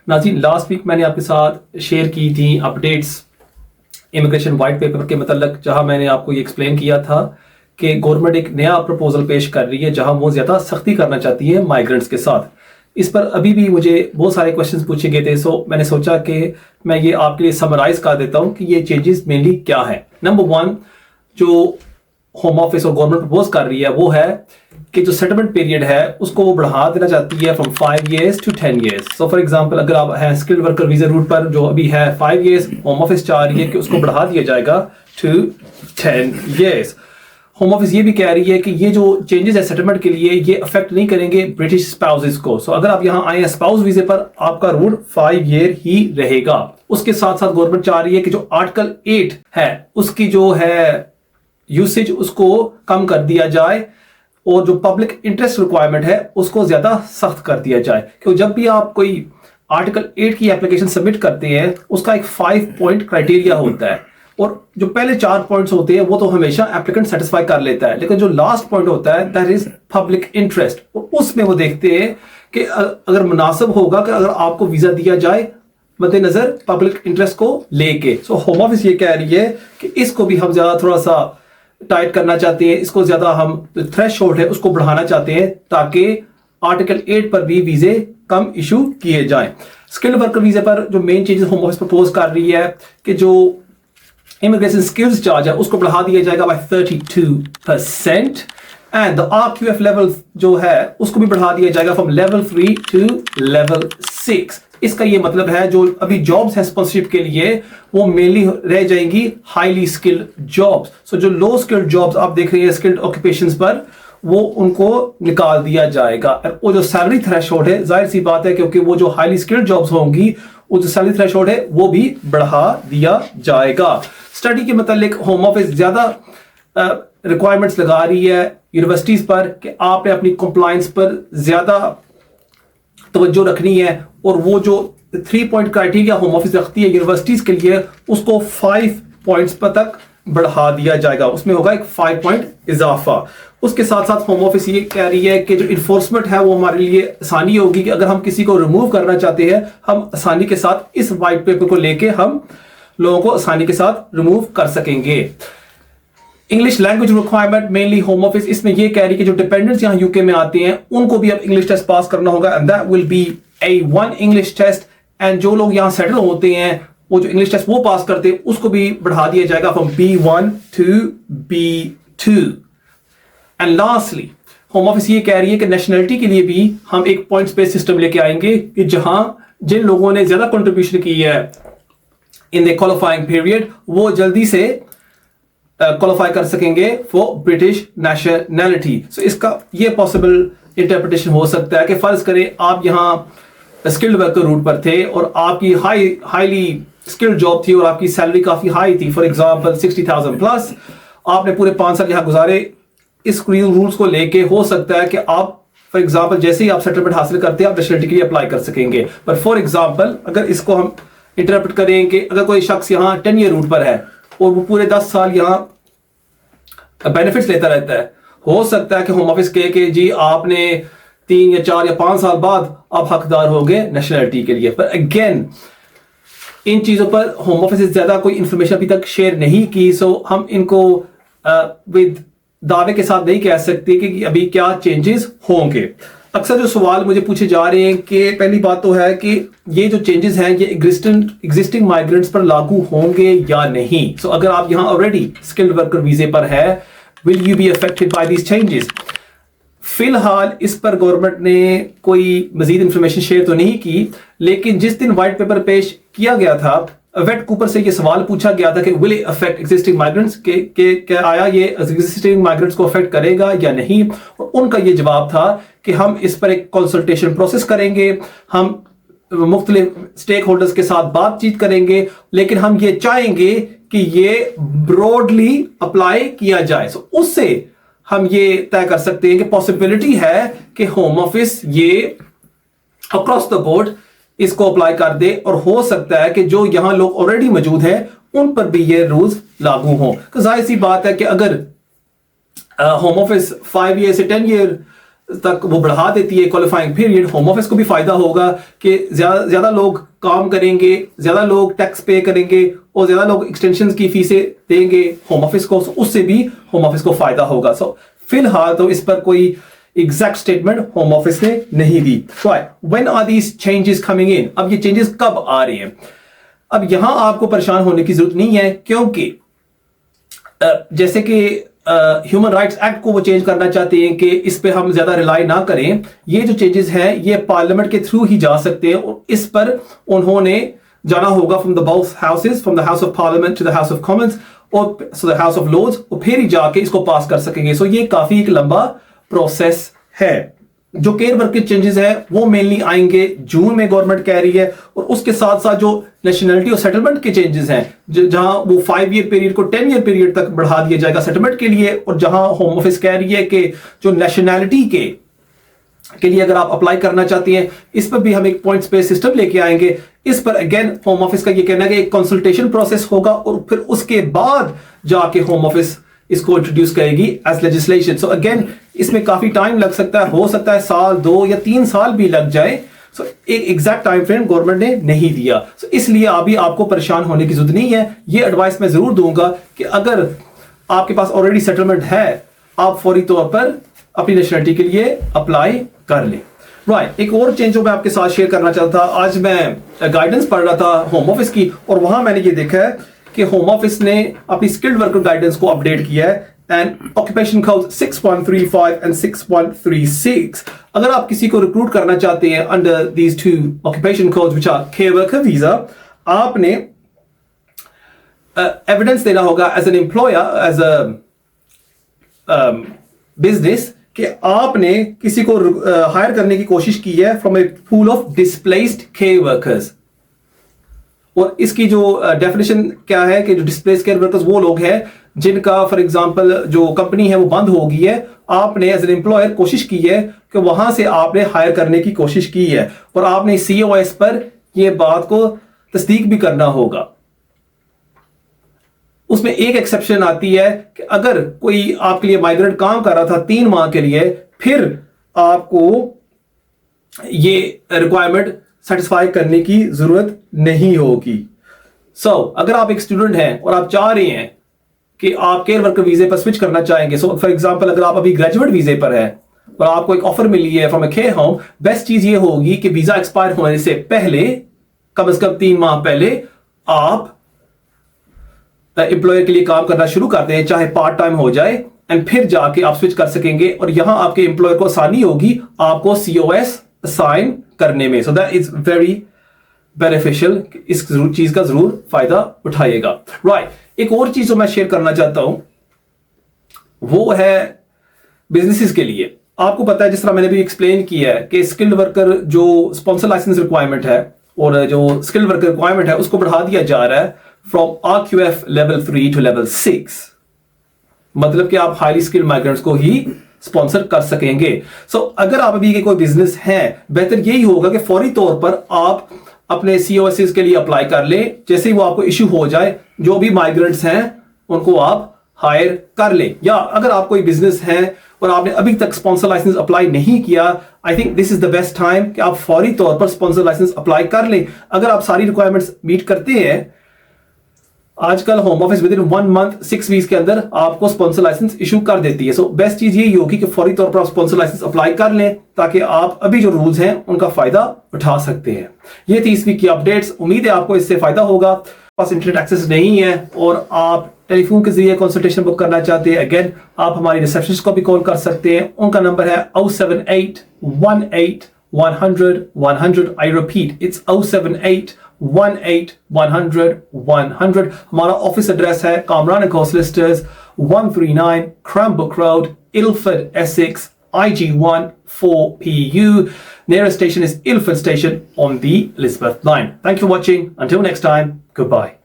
नाज़रीन, last week मैंने आपके साथ शेयर की थी अपडेट्स इमिग्रेशन वाइट पेपर के मतलब, जहां मैंने आपको ये एक्सप्लेन किया था कि गवर्नमेंट एक नया प्रपोजल पेश कर रही है जहां वो ज़्यादा सख्ती करना चाहती है माइग्रेंट्स के साथ। इस पर अभी भी मुझे बहुत सारे क्वेश्चंस पूछे गए थे, सो मैंने सोचा कि मैं ये आपके लिए समराइज कर देता हूँ कि ये चेंजेस मेनली क्या है। नंबर वन, जो होम ऑफिस और गवर्नमेंट प्रपोज कर रही है वो है कि जो सेटलमेंट पीरियड है उसको वो बढ़ा देना चाहती है from 5 years to 10 years। So for example, अगर आप हैं स्किल्ड वर्कर वीजा रूट पर जो अभी है 5 years, होम ऑफिस चाह रही है कि उसको बढ़ा दिया जाएगा to 10 years। होम ऑफिस ये भी कह रही है कि ये जो चेंजेस है सेटलमेंट के लिए ये अफेक्ट नहीं करेंगे ब्रिटिश स्पाउसेस को। सो अगर आप यहाँ आए हैं स्पाउस वीजे पर, आपका रूट 5 year ही रहेगा। उसके साथ साथ गवर्नमेंट चाह रही है कि जो आर्टिकल 8 है उसकी जो है यूसेज उसको कम कर दिया जाए और जो पब्लिक इंटरेस्ट रिक्वायरमेंट है उसको ज्यादा सख्त कर दिया जाए। क्योंकि जब भी आप कोई आर्टिकल 8 की एप्लीकेशन सबमिट करते हैं उसका एक 5 पॉइंट क्राइटेरिया होता है और जो पहले 4 पॉइंट्स होते हैं वो तो हमेशा एप्लीकेंट सेटिस्फाई कर लेता है, लेकिन जो लास्ट पॉइंट होता है दैट इज पब्लिक इंटरेस्ट, और उसमें वो देखते हैं कि अगर मुनासिब होगा कि अगर आपको वीजा दिया जाए मद्देनजर पब्लिक इंटरेस्ट को लेके। सो होम ऑफिस ये कह रही है कि इसको भी हम ज्यादा थोड़ा सा टाइट करना चाहते हैं, इसको ज्यादा हम थ्रेशोल्ड है उसको बढ़ाना चाहते हैं ताकि आर्टिकल 8 पर भी वीजे कम इशू किए जाएं। स्किल्ड वर्कर वीजे पर जो main changes home office propose कर रही है कि जो इमिग्रेशन स्किल्स चार्ज है उसको बढ़ा दिया जाएगा by 32% and the RQF level जो है उसको भी बढ़ा दिया जाएगा फ्रॉम लेवल 3 to लेवल 6। इसका ये मतलब है जो अभी जॉब्स हैं स्पॉन्सरशिप के लिए वो मेनली रह जाएंगी हाईली स्किल्ड जॉब्स। सो जो लो स्किल्ड जॉब्स आप देख रहे हैं स्किल्ड ऑक्यूपेशंस पर, वो उनको निकाल दिया जाएगा। और वो जो सैलरी थ्रेशोल्ड है, जाहिर सी बात है क्योंकि वो जो हाईली स्किल्ड जॉब्स होंगी वो जो सैलरी थ्रेशोल्ड है वो भी बढ़ा दिया जाएगा। स्टडी के मतलब होम ऑफिस ज्यादा रिक्वायरमेंट्स लगा रही है यूनिवर्सिटीज पर कि आपने अपनी कंप्लायंस पर ज्यादा तवज्जो रखनी है, और वो जो 3 पॉइंट क्राइटेरिया होम ऑफिस रखती है यूनिवर्सिटीज के लिए उसको 5 पॉइंट्स पर तक बढ़ा दिया जाएगा, उसमें होगा एक 5 पॉइंट इजाफा। उसके साथ साथ होम ऑफिस ये कह रही है कि जो इन्फोर्समेंट है वो हमारे लिए आसानी होगी कि अगर हम किसी को रिमूव करना चाहते हैं हम आसानी के साथ इस वाइट पेपर को लेके हम लोगों को आसानी के साथ रिमूव कर सकेंगे। English language requirement mainly home office इसमें ये कह रही है कि जो डिपेंडेंट्स यहाँ यूके में आते हैं उनको भी अब इंग्लिश टेस्ट पास करना होगा and that will be A1 English test. And जो लोग यहाँ सेटल होते हैं वो जो इंग्लिश टेस्ट वो पास करते हैं उसको भी बढ़ा दिया जाएगा from B1 to B2। And lastly home office ये कह रही है कि नेशनलिटी के लिए भी हम एक पॉइंट बेस्ड सिस्टम लेके आएंगे कि जहां जिन लोगों ने ज्यादा कंट्रीब्यूशन की है इन द क्वालिफाइंग पीरियड वो जल्दी से क्वालिफाई कर सकेंगे फॉर ब्रिटिश नेशनैलिटी। सो इसका ये पॉसिबल इंटरप्रिटेशन हो सकता है कि फर्ज करें आप यहाँ स्किल्ड वर्कर रूट पर थे और आपकी हाईली स्किल्ड जॉब थी और आपकी सैलरी काफी हाई थी, फॉर एग्जांपल 60,000 प्लस, आपने पूरे 5 साल यहाँ गुजारे। इस रूल्स को लेके हो सकता है कि आप फॉर एग्जांपल जैसे ही आप सेटलमेंट हासिल करते हैं आप नेशनलिटी के लिए अप्लाई कर सकेंगे। पर फॉर एग्जांपल अगर इसको हम इंटरप्रेट करें कि अगर कोई शख्स यहाँ 10 ईयर रूट पर है और वो पूरे 10 साल यहाँ बेनिफिट्स लेता रहता है, हो सकता है कि होम ऑफिस कहे कि जी आपने 3 या 4 या 5 साल बाद आप हकदार हो गए नेशनलिटी के लिए। पर अगेन इन चीजों पर होम ऑफिस से ज्यादा कोई इंफॉर्मेशन अभी तक शेयर नहीं की, सो हम इनको विद दावे के साथ नहीं कह सकते कि अभी क्या चेंजेस होंगे। अक्सर जो सवाल मुझे पूछे जा रहे हैं कि पहली बात तो है कि ये जो चेंजेस हैं ये एग्जिस्टिंग माइग्रेंट्स पर लागू होंगे या नहीं। सो अगर आप यहाँ ऑलरेडी स्किल्ड वर्कर वीजे पर है, will you be affected by these changes? फिलहाल इस पर गवर्नमेंट ने कोई मजीद इंफॉर्मेशन शेयर तो नहीं की, लेकिन जिस दिन व्हाइट पेपर पेश किया गया था वेट कूपर से ये सवाल पूछा गया था कि will it affect existing migrants के आया ये एग्जिस्टिंग माइग्रेंट्स को अफेक्ट करेगा या नहीं, और उनका ये जवाब था कि हम इस पर एक कंसल्टेशन प्रोसेस करेंगे, हम मुख्तलिफ स्टेक होल्डर्स के साथ बातचीत करेंगे, लेकिन हम ये चाहेंगे कि ये ब्रॉडली अप्लाई किया जाए। सो उससे हम ये तय कर सकते हैं कि पॉसिबिलिटी है कि होम ऑफिस ये अक्रॉस द बोर्ड इसको अप्लाई कर दे, और हो सकता है कि जो यहां लोग ऑलरेडी मौजूद हैं उन पर भी ये रूल्स लागू हों। तो जाहिर सी बात है कि अगर होम ऑफिस 5 ईयर से 10 ईयर तक वो बढ़ा देती है क्वालिफाइंग पीरियड, होम ऑफिस को भी फायदा होगा कि ज्यादा लोग काम करेंगे, ज्यादा लोग टैक्स पे करेंगे और ज्यादा लोग एक्सटेंशन की फीसें देंगे होम ऑफिस को, उससे भी होम ऑफिस को फायदा होगा। सो फिलहाल तो इस पर कोई एग्जैक्ट स्टेटमेंट होम ऑफिस ने नहीं दी। When are these changes coming in? अब ये चेंजेस कब आ रहे हैं? अब यहां आपको परेशान होने की जरूरत नहीं है, क्योंकि जैसे कि ह्यूमन राइट्स एक्ट को वो चेंज करना चाहते हैं कि इस पे हम ज्यादा रिलाई ना करें। ये जो चेंजेस हैं ये पार्लियामेंट के थ्रू ही जा सकते हैं और इस पर उन्होंने जाना होगा from the both houses, from the house of Parliament to the house of Commons और so the house of Lords, और फिर ही जाके इसको पास कर सकेंगे। सो ये काफी एक लंबा प्रोसेस है। जो केयर वर्क के चेंजेस है वो मेनली आएंगे जून में, गवर्नमेंट कह रही है, और उसके साथ साथ जो नेशनलिटी और सेटलमेंट के चेंजेस हैं, जहां वो 5 ईयर पीरियड को 10 ईयर पीरियड तक बढ़ा दिया जाएगा सेटलमेंट के लिए, और जहां होम ऑफिस कह रही है कि जो नेशनैलिटी के लिए अगर आप अप्लाई करना चाहती हैं, इस पर भी हम एक पॉइंट्स बेस्ड सिस्टम लेके आएंगे। इस पर अगेन होम ऑफिस का ये कहना है कि एक कंसल्टेशन प्रोसेस होगा और फिर उसके बाद जाके होम ऑफिस इसको इंट्रोड्यूस करेगी एज लेजिस्लेशन। सो अगेन इसमें काफी टाइम लग सकता है, हो सकता है साल 2 या 3 साल भी लग जाए। सो एक एग्जैक्ट टाइम फ्रेम गवर्नमेंट ने नहीं दिया। सो इसलिए अभी आपको परेशान होने की जरूरत नहीं है। ये एडवाइस मैं जरूर दूंगा कि अगर आपके पास ऑलरेडी सेटलमेंट है, आप फौरी तौर पर अपनी नेशनलिटी के लिए अप्लाई कर लें। राइट, एक और चेंज जो मैं आपके साथ शेयर करना चाहता था, आज मैं गाइडेंस पढ़ रहा था होम ऑफिस की और वहां मैंने ये देखा है कि होम ऑफिस ने अपनी स्किल्ड वर्कर गाइडेंस को अपडेट किया है एंड ऑक्यूपेशन कोड 6.35 एंड 6.36। अगर आप किसी को रिक्रूट करना चाहते हैं under these 2 occupation codes which are care worker visa, आपने एविडेंस देना होगा as an employer, as a business, कि आपने किसी को हायर करने की कोशिश की है from A pool of displaced care workers. और इसकी जो डेफिनेशन क्या है कि जो डिस्प्लेस्ड केयर वर्कर्स वो लोग हैं जिनका फॉर एग्जांपल जो कंपनी है वो बंद हो गई है, आपने एज एन एम्प्लॉयर कोशिश की है कि वहां से आपने हायर करने की कोशिश की है और आपने COS पर ये बात को तस्दीक भी करना होगा। उसमें एक एक्सेप्शन आती है कि अगर कोई आपके लिए माइग्रेंट काम कर रहा था 3 माह के लिए, फिर आपको ये रिक्वायरमेंट सेटिस्फाई करने की जरूरत नहीं होगी। अगर आप एक स्टूडेंट हैं और आप चाह रहे हैं कि आप केयर वर्कर वीजे पर स्विच करना चाहेंगे, फॉर एग्जांपल अगर आप अभी ग्रेजुएट वीजे पर हैं और आपको एक ऑफर मिली है from a care home, best चीज ये होगी कि वीजा एक्सपायर होने से पहले, कम से कम 3 माह पहले, आप एम्प्लॉयर के लिए काम करना शुरू कर दें, चाहे पार्ट टाइम हो जाए, एंड फिर जाके आप स्विच कर सकेंगे और यहां आपके एम्प्लॉयर को आसानी होगी आपको COS असाइन करने में। So that is very beneficial. इस चीज का जरूर फायदा उठाइएगा। राइट, एक और चीज जो मैं शेयर करना चाहता हूं वो है बिजनेसेस के लिए। आपको पता है, जिस तरह मैंने भी एक्सप्लेन किया है कि स्किल्ड वर्कर जो स्पॉन्सर लाइसेंस रिक्वायरमेंट है और जो स्किल्ड वर्कर रिक्वायरमेंट है उसको बढ़ा दिया जा रहा है from RQF level 3 to level 6। मतलब कि आप हाईली स्किल्ड माइग्रेंट्स को ही स्पॉन्सर कर सकेंगे। अगर आप अभी के कोई बिजनेस है, बेहतर यही होगा कि फौरी तौर पर आप अपने COS के लिए अप्लाई कर लें। जैसे ही वो आपको इश्यू हो जाए, जो भी माइग्रेंट्स हैं उनको आप हायर कर लें। या अगर आप कोई बिजनेस है और आपने अभी तक स्पॉन्सर लाइसेंस अप्लाई नहीं किया, I think this is the best time कि आप फौरी तौर पर स्पॉन्सर लाइसेंस अप्लाई कर लें। अगर आप सारी रिक्वायरमेंट्स मीट करते हैं, आजकल home office with in 1 month 6 weeks के अंदर आपको स्पॉन्सर लाइसेंस इशू कर देती है। बेस्ट चीज यही होगी कि फौरी तौर पर आप स्पॉन्सर लाइसेंस अप्लाई कर लें ताकि आप अभी जो रूल्स हैं उनका फायदा उठा सकते हैं। ये थी इस वीक की अपडेट्स। उम्मीद है आपको इससे फायदा होगा। पास इंटरनेट एक्सेस नहीं है और आप टेलीफोन के जरिए कंसल्टेशन बुक करना चाहते हैं, अगेन आप हमारी रिसेप्शनिस्ट को भी कॉल कर सकते हैं। उनका नंबर है 07818 आई रिपीट, इट्स 07818 हमारा ऑफिस एड्रेस है Kamran and solicitors, 139 Cranbrook Road, Ilford, Essex, IG1 4PU. Nearest station is Ilford Station on the Elizabeth line. Thank you for watching. Until next time, goodbye.